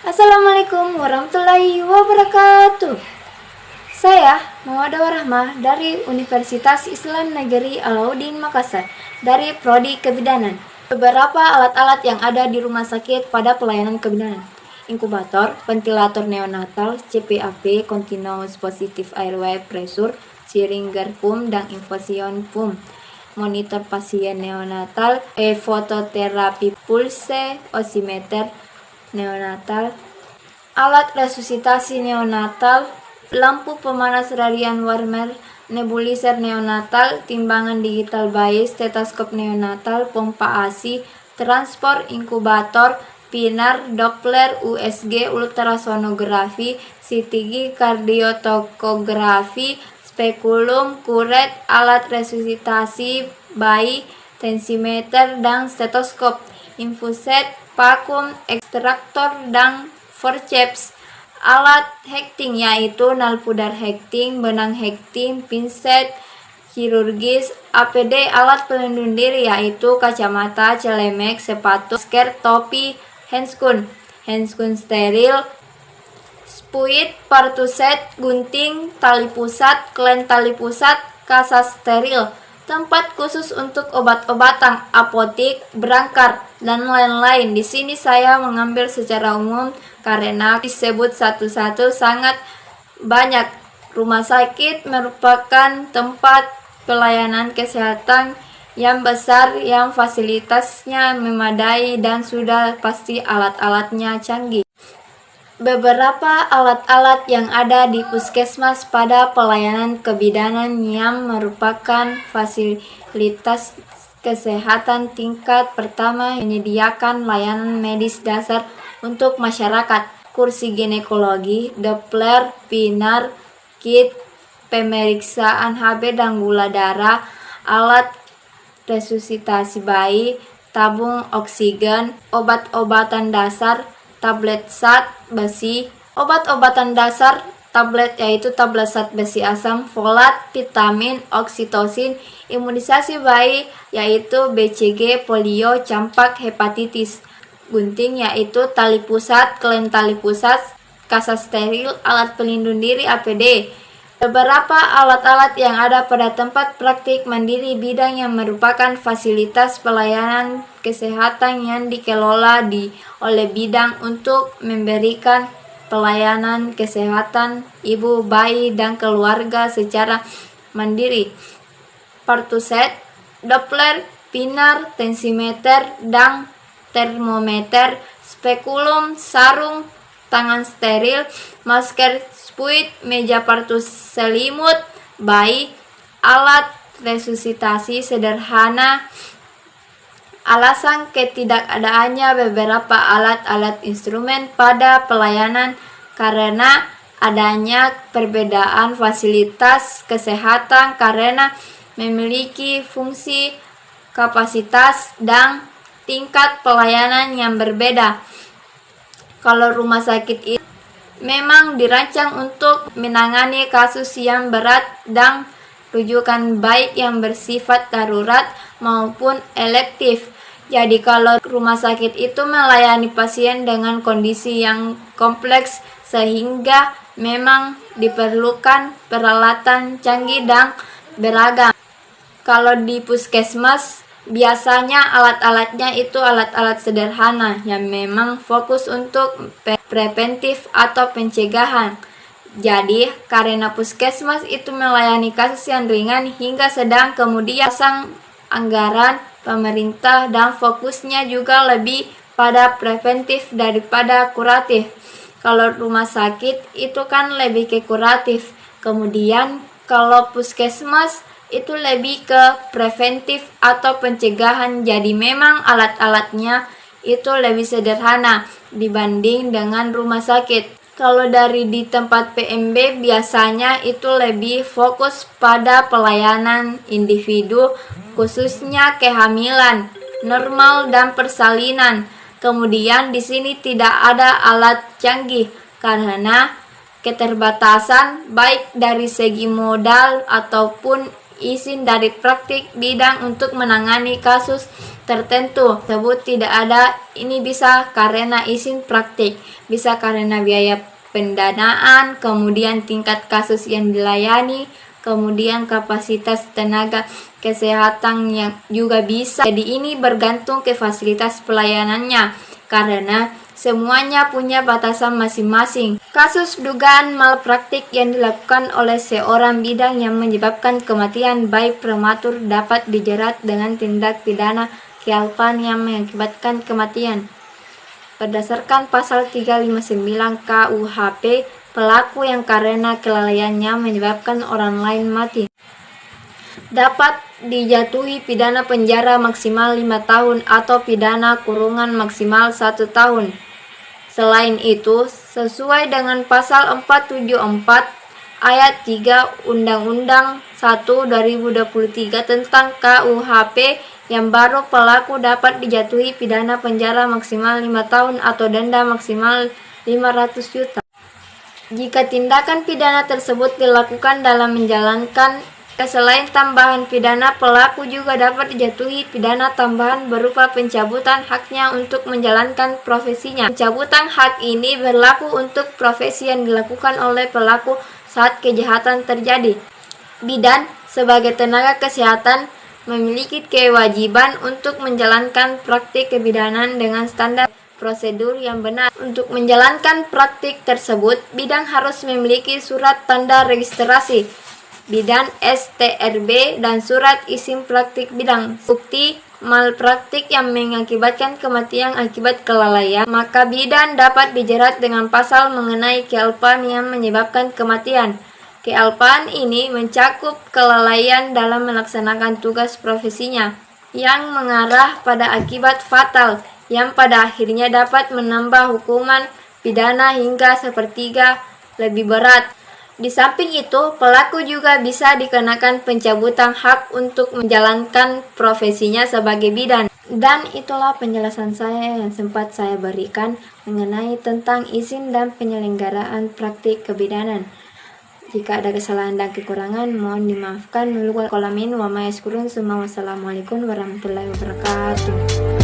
Assalamualaikum warahmatullahi wabarakatuh. Saya Muhammad Warahmah dari Universitas Islam Negeri Alauddin Makassar dari Prodi Kebidanan. Beberapa alat-alat yang ada di rumah sakit pada pelayanan kebidanan: inkubator, ventilator neonatal, CPAP (Continuous Positive Airway Pressure), syringe pump dan infusion pump, monitor pasien neonatal, fototerapi pulse oximeter neonatal, alat resusitasi neonatal, lampu pemanas radian warmer, nebulizer neonatal, timbangan digital bayi, stetoskop neonatal, pompa ASI, transport, inkubator, pinar, Doppler, USG, ultrasonografi, CTG, kardiotokografi, spekulum, kuret, alat resusitasi bayi, tensimeter, dan stetoskop, infuset, vakum, ekstraktor, dan forceps, alat hekting yaitu nalpudar hekting, benang hekting, pinset kirurgis, APD, alat pelindung diri yaitu kacamata, celemek, sepatu, masker, topi, handscoon steril, spuit, partuset, gunting, tali pusat, klen tali pusat, kasa steril, tempat khusus untuk obat-obatan, apotik, berangkar, dan lain-lain. Di sini saya mengambil secara umum karena disebut satu-satu sangat banyak. Rumah sakit merupakan tempat pelayanan kesehatan yang besar, yang fasilitasnya memadai dan sudah pasti alat-alatnya canggih. Beberapa alat-alat yang ada di puskesmas pada pelayanan kebidanan yang merupakan fasilitas kesehatan tingkat pertama menyediakan layanan medis dasar untuk masyarakat: kursi ginekologi, Doppler, pinar, kit pemeriksaan HB dan gula darah, alat resusitasi bayi, tabung oksigen, obat-obatan dasar, tablet zat besi, obat-obatan dasar tablet yaitu tablet zat besi asam, folat, vitamin, oksitosin, imunisasi bayi yaitu BCG, polio, campak, hepatitis, gunting yaitu tali pusat, klen tali pusat, kasa steril, alat pelindung diri APD. Beberapa alat-alat yang ada pada tempat praktik mandiri bidang yang merupakan fasilitas pelayanan kesehatan yang dikelola oleh bidang untuk memberikan pelayanan kesehatan ibu, bayi, dan keluarga secara mandiri: partuset, Doppler, pinar, tensimeter, dan termometer, spekulum, sarung tangan steril, masker, spuit, meja partus selimut bayi, alat resusitasi sederhana. Alasan ketidakadaannya beberapa alat-alat instrumen pada pelayanan karena adanya perbedaan fasilitas kesehatan karena memiliki fungsi, kapasitas, dan tingkat pelayanan yang berbeda. Kalau rumah sakit itu memang dirancang untuk menangani kasus yang berat dan rujukan baik yang bersifat darurat maupun elektif. Jadi kalau rumah sakit itu melayani pasien dengan kondisi yang kompleks sehingga memang diperlukan peralatan canggih dan beragam. Kalau di puskesmas biasanya alat-alatnya itu alat-alat sederhana yang memang fokus untuk preventif atau pencegahan. Jadi karena puskesmas itu melayani kasus yang ringan hingga sedang, kemudian pasang anggaran pemerintah dan fokusnya juga lebih pada preventif daripada kuratif. Kalau rumah sakit itu kan lebih ke kuratif. Kemudian kalau puskesmas itu lebih ke preventif atau pencegahan. Jadi memang alat-alatnya itu lebih sederhana dibanding dengan rumah sakit. Kalau dari di tempat PMB biasanya itu lebih fokus pada pelayanan individu, khususnya kehamilan, normal, dan persalinan. Kemudian di sini tidak ada alat canggih karena keterbatasan baik dari segi modal ataupun izin dari praktik bidang untuk menangani kasus tertentu tersebut tidak ada. Ini bisa karena izin praktik, bisa karena biaya pendanaan, kemudian tingkat kasus yang dilayani, kemudian kapasitas tenaga kesehatan yang juga bisa. Jadi ini bergantung ke fasilitas pelayanannya karena semuanya punya batasan masing-masing. Kasus dugaan malpraktik yang dilakukan oleh seorang bidang yang menyebabkan kematian bayi prematur dapat dijerat dengan tindak pidana kealpaan yang mengakibatkan kematian. Berdasarkan pasal 359 KUHP, pelaku yang karena kelalaiannya menyebabkan orang lain mati dapat dijatuhi pidana penjara maksimal 5 tahun atau pidana kurungan maksimal 1 tahun. Selain itu, sesuai dengan pasal 474 ayat 3 Undang-Undang 1 2023 tentang KUHP yang baru, pelaku dapat dijatuhi pidana penjara maksimal 5 tahun atau denda maksimal 500 juta. Jika tindakan pidana tersebut dilakukan dalam menjalankan. Selain tambahan pidana, pelaku juga dapat dijatuhi pidana tambahan berupa pencabutan haknya untuk menjalankan profesinya. Pencabutan hak ini berlaku untuk profesi yang dilakukan oleh pelaku saat kejahatan terjadi. Bidan sebagai tenaga kesehatan memiliki kewajiban untuk menjalankan praktik kebidanan dengan standar prosedur yang benar. Untuk menjalankan praktik tersebut, bidan harus memiliki surat tanda registrasi bidan STRB dan surat izin praktik bidang. Bukti malpraktik yang mengakibatkan kematian akibat kelalaian, maka bidan dapat dijerat dengan pasal mengenai kealpaan yang menyebabkan kematian. Kealpaan ini mencakup kelalaian dalam melaksanakan tugas profesinya yang mengarah pada akibat fatal yang pada akhirnya dapat menambah hukuman pidana hingga sepertiga lebih berat. Di samping itu, pelaku juga bisa dikenakan pencabutan hak untuk menjalankan profesinya sebagai bidan. Dan itulah penjelasan saya yang sempat saya berikan mengenai tentang izin dan penyelenggaraan praktik kebidanan. Jika ada kesalahan dan kekurangan, mohon dimaafkan. Wassalamualaikum warahmatullahi wabarakatuh.